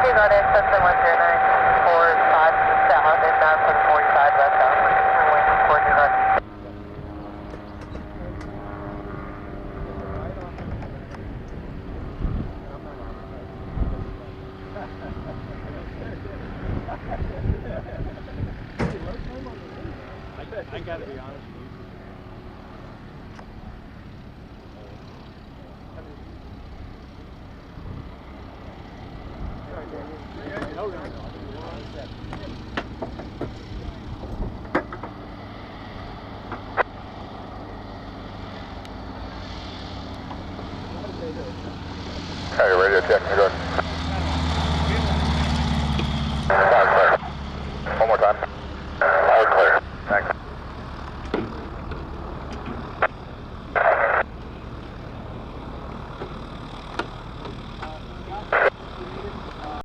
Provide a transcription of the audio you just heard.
Garden Airshow 10945 south and bound for the 45 westbound. Runway 40 Garden. I gotta be honest with you. Hey, radio check, good.